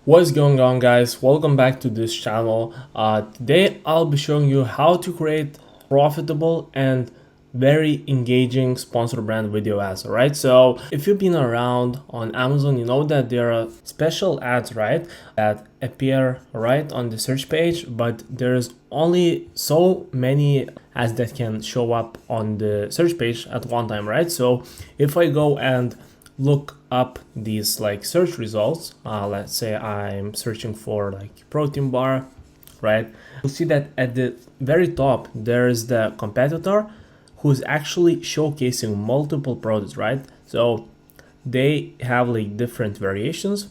What's going on, guys? Welcome back to this channel. Today I'll be showing you how to create profitable and very engaging sponsor brand video ads. All right, so if you've been around on Amazon, you know that there are special ads, right, that appear right on the search page, but there's only so many ads that can show up on the search page at one time, right? So if I go and look up these like search results, let's say I'm searching for like protein bar, right? You'll see that at the very top there's the competitor who's actually showcasing multiple products, right? So they have like different variations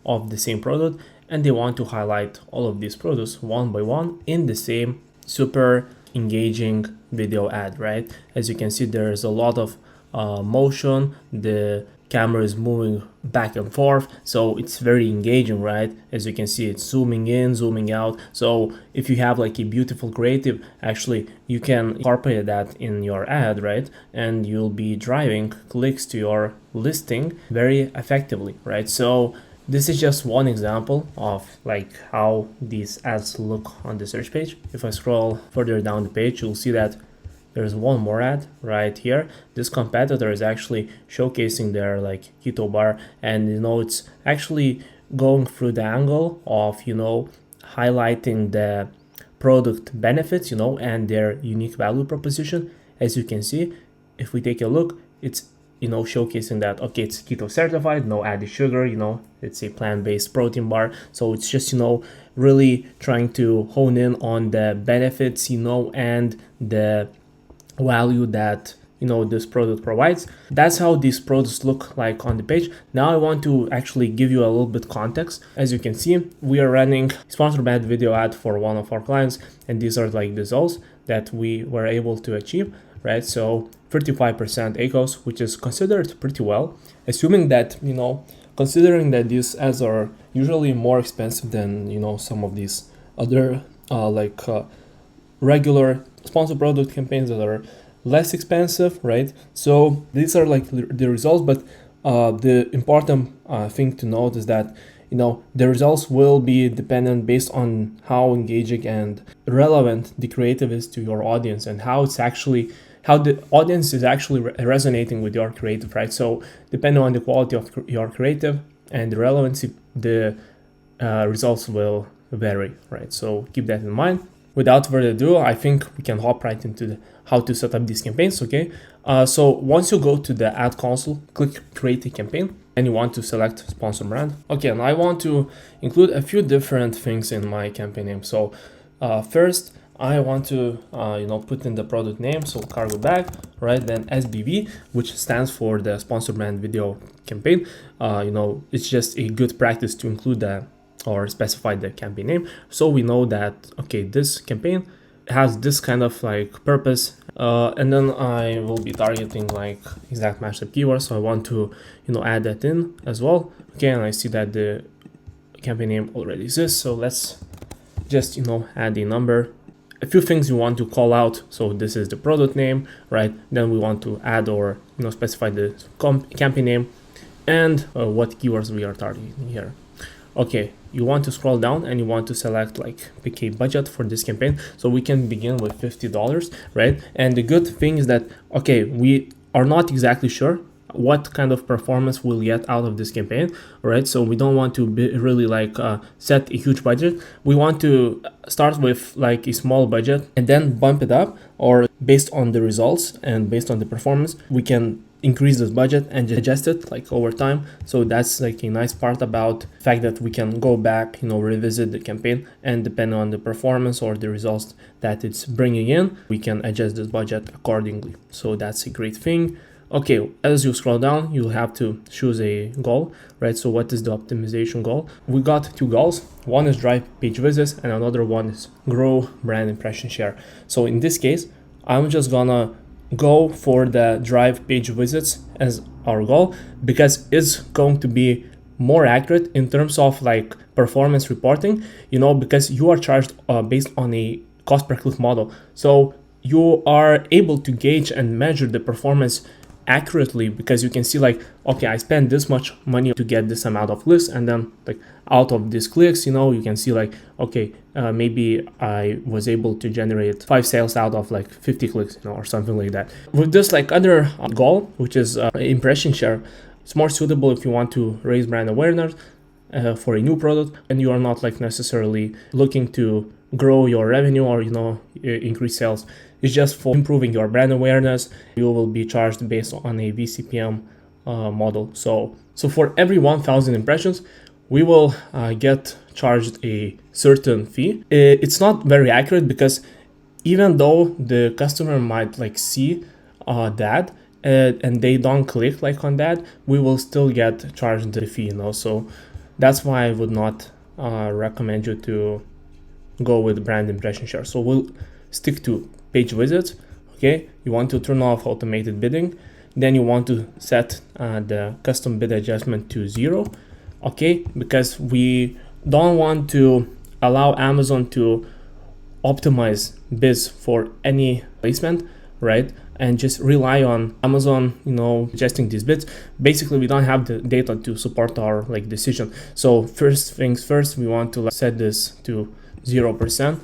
of the same product, and they want to highlight all of these products one by one in the same super engaging video ad, right? As you can see, there's a lot of motion. The camera is moving back and forth, so it's very engaging, right? As you can see, it's zooming in, zooming out. So if you have like a beautiful creative, actually you can incorporate that in your ad, right? And you'll be driving clicks to your listing very effectively, right? So this is just one example of like how these ads look on the search page. If I scroll further down the page, you'll see that there's one more ad right here. This competitor is actually showcasing their like keto bar, and it's actually going through the angle of highlighting the product benefits, and their unique value proposition. As you can see, if we take a look, it's showcasing that, okay, it's keto certified, no added sugar, it's a plant-based protein bar. So it's just really trying to hone in on the benefits, and the value that this product provides. That's how these products look like on the page. Now I want to actually give you a little bit context. As you can see, we are running sponsored brand video ad for one of our clients, and these are like the results that we were able to achieve, right? So 35% ACOS, which is considered pretty well, assuming that considering that these ads are usually more expensive than some of these other regular sponsor product campaigns that are less expensive, right? So these are like the results, but the important thing to note is that the results will be dependent based on how engaging and relevant the creative is to your audience, and how the audience is actually resonating with your creative, right? So depending on the quality of your creative and the relevancy, the results will vary, right? So keep that in mind. Without further ado, I think we can hop right into how to set up these campaigns, okay? So once you go to the ad console, click create a campaign, and you want to select sponsor brand. Okay, and I want to include a few different things in my campaign name. So first, I want to put in the product name, so cargo bag, right? Then SBV, which stands for the sponsor brand video campaign. It's just a good practice to include that or specify the campaign name, so we know that, okay, this campaign has this kind of like purpose. And then I will be targeting like exact matchup keywords, so I want to add that in as well. Okay, and I see that the campaign name already exists, so let's just add a number. A few things you want to call out, so this is the product name, right? Then we want to add or specify the campaign name and what keywords we are targeting here. Okay, you want to scroll down and you want to select like pick a budget for this campaign. So we can begin with $50, right? And the good thing is that, okay, we are not exactly sure what kind of performance we'll get out of this campaign, right? So we don't want to really like set a huge budget. We want to start with like a small budget and then bump it up, or based on the results and based on the performance, we can increase this budget and adjust it like over time. So that's like a nice part about the fact that we can go back, revisit the campaign, and depending on the performance or the results that it's bringing in, we can adjust this budget accordingly. So that's a great thing. Okay, as you scroll down, you'll have to choose a goal, right? So what is the optimization goal? We got two goals. One is drive page visits and another one is grow brand impression share. So in this case, I'm just gonna go for the drive page visits as our goal, because it's going to be more accurate in terms of like performance reporting, because you are charged based on a cost per click model. So you are able to gauge and measure the performance accurately, because you can see like, okay, I spent this much money to get this amount of clicks, and then like out of these clicks, you know, you can see like, okay, maybe I was able to generate 5 sales out of like 50 clicks, you know, or something like that. With this like other goal, which is impression share, it's more suitable if you want to raise brand awareness for a new product, and you are not like necessarily looking to grow your revenue or, you know, increase sales. It's just for improving your brand awareness. You will be charged based on a VCPM model. So for every 1,000 impressions, we will get charged a certain fee. It's not very accurate, because even though the customer might like see that and they don't click like on that, we will still get charged the fee, you know. So that's why I would not recommend you to go with brand impression share. So we'll stick to page visits. Okay, you want to turn off automated bidding, then you want to set the custom bid adjustment to 0. Okay, because we don't want to allow Amazon to optimize bids for any placement, right? And just rely on Amazon, you know, suggesting these bids. Basically, we don't have the data to support our like decision. So first things first, we want to set this to 0%.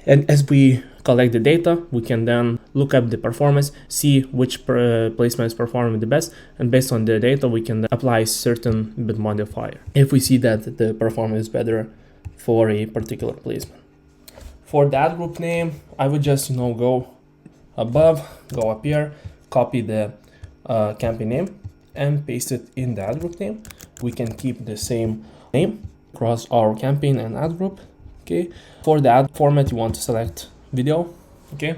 And as we collect the data, we can then look up the performance, see which placement is performing the best, and based on the data, we can apply certain bid modifier if we see that the performance is better for a particular placement. For that group name, I would just, you know, go above, go up here, copy the campaign name and paste it in the ad group name. We can keep the same name across our campaign and ad group. Okay, for the ad format, you want to select video. Okay,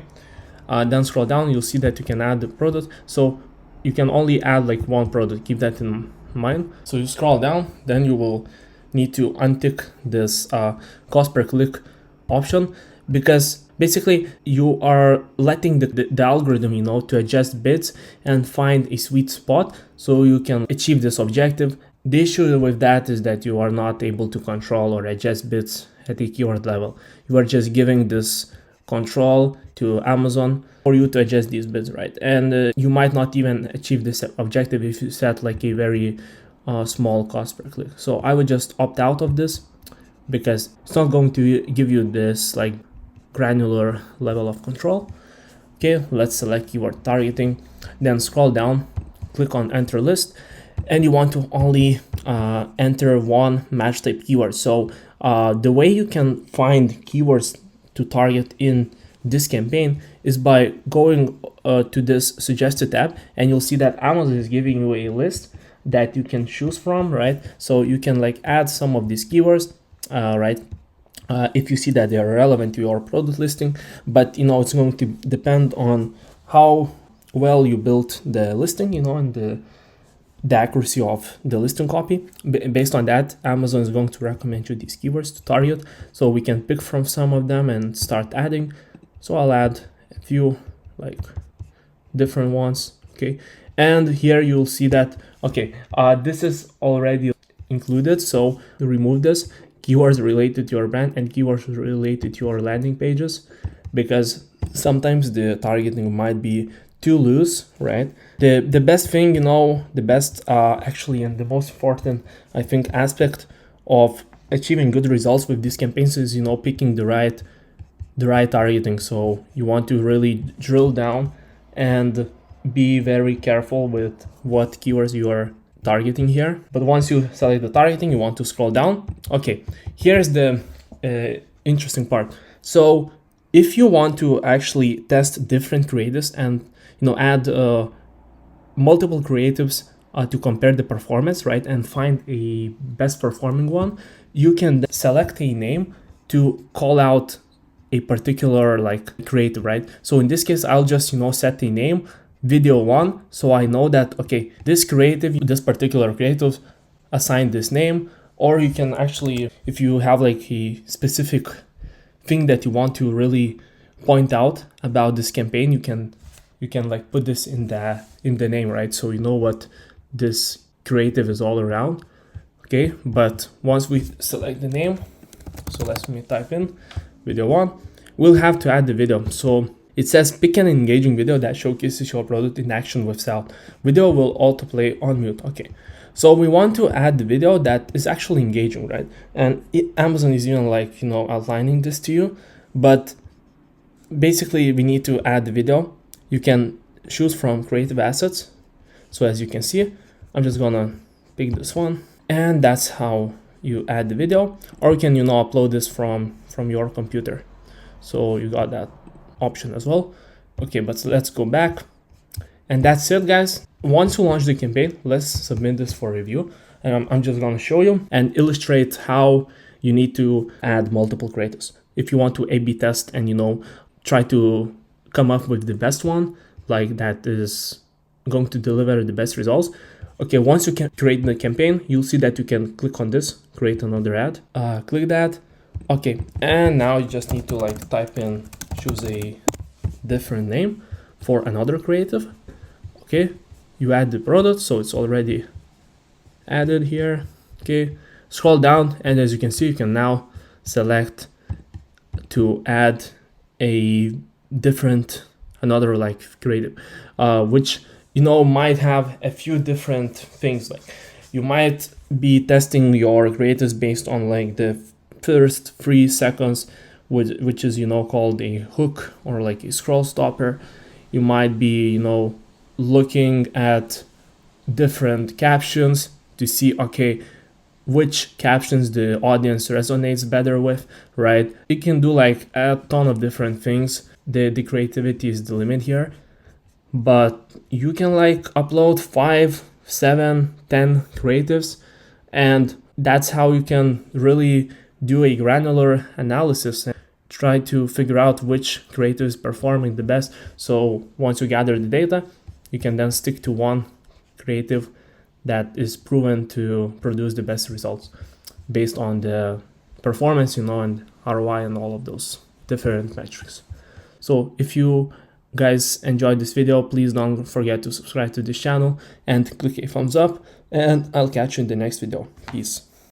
then scroll down, you'll see that you can add the product. So you can only add like one product, keep that in mind. So you scroll down, then you will need to untick this cost per click option, because basically you are letting the algorithm, you know, to adjust bids and find a sweet spot so you can achieve this objective. The issue with that is that you are not able to control or adjust bids at a keyword level. You are just giving this control to Amazon for you to adjust these bids, right? And you might not even achieve this objective if you set like a very small cost per click. So I would just opt out of this, because it's not going to give you this like granular level of control. Okay, let's select keyword targeting, then scroll down, click on enter list, and you want to only enter one match type keyword. So the way you can find keywords to target in this campaign is by going to this suggested tab, and you'll see that Amazon is giving you a list that you can choose from, right? So you can like add some of these keywords, right? If you see that they are relevant to your product listing, but you know, it's going to depend on how well you built the listing, you know, and the accuracy of the listing copy. Based on that, Amazon is going to recommend you these keywords to target. So we can pick from some of them and start adding. So I'll add a few like different ones. Okay, and here you'll see that, okay, this is already included. So remove this, keywords related to your brand and keywords related to your landing pages, because sometimes the targeting might be too loose, right? The best thing, you know, the best actually, and the most important, I think, aspect of achieving good results with these campaigns is, you know, picking the right targeting. So you want to really drill down and be very careful with what keywords you are targeting here. But once you select the targeting, you want to scroll down. Okay, here's the interesting part. So if you want to actually test different creatives and, you know, add multiple creatives to compare the performance, right, and find a best performing one, you can select a name to call out a particular like creative, right? So in this case, I'll just, you know, set a name, video 1, so I know that, okay, this creative, this particular creative assigned this name. Or you can actually, if you have like a specific thing that you want to really point out about this campaign, you can like put this in the name, right? So you know what this creative is all around. Okay, but once we select the name, so let me type in video 1, we'll have to add the video. So It says pick an engaging video that showcases your product in action with sound. Video will autoplay on mute. Okay, so we want to add the video that is actually engaging, right? And Amazon is even like, outlining this to you, but basically we need to add the video. You can choose from creative assets. So as you can see, I'm just gonna pick this one, and that's how you add the video. Or you can, upload this from your computer. So you got that option as well. Okay, but let's go back. And that's it, guys. Once you launch the campaign, let's submit this for review. And I'm just gonna show you and illustrate how you need to add multiple creatives. If you want to A/B test and, try to come up with the best one, like that is going to deliver the best results. Okay, once you can create the campaign, you'll see that you can click on this, create another ad. Click that. Okay, and now you just need to type in, choose a different name for another creative. Okay, you add the product, so it's already added here. Okay, scroll down, and as you can see, you can now select to add a different, another creative, which might have a few different things. Like you might be testing your creatives based on the first 3 seconds, which is called a hook or a scroll stopper. You might be looking at different captions to see, okay, which captions the audience resonates better with, right? You can do a ton of different things. The creativity is the limit here, but you can upload 5, 7, 10 creatives, and that's how you can really do a granular analysis and try to figure out which creative is performing the best. So once you gather the data, you can then stick to one creative that is proven to produce the best results based on the performance, and ROI and all of those different metrics. So if you guys enjoyed this video, please don't forget to subscribe to this channel and click a thumbs up, and I'll catch you in the next video. Peace.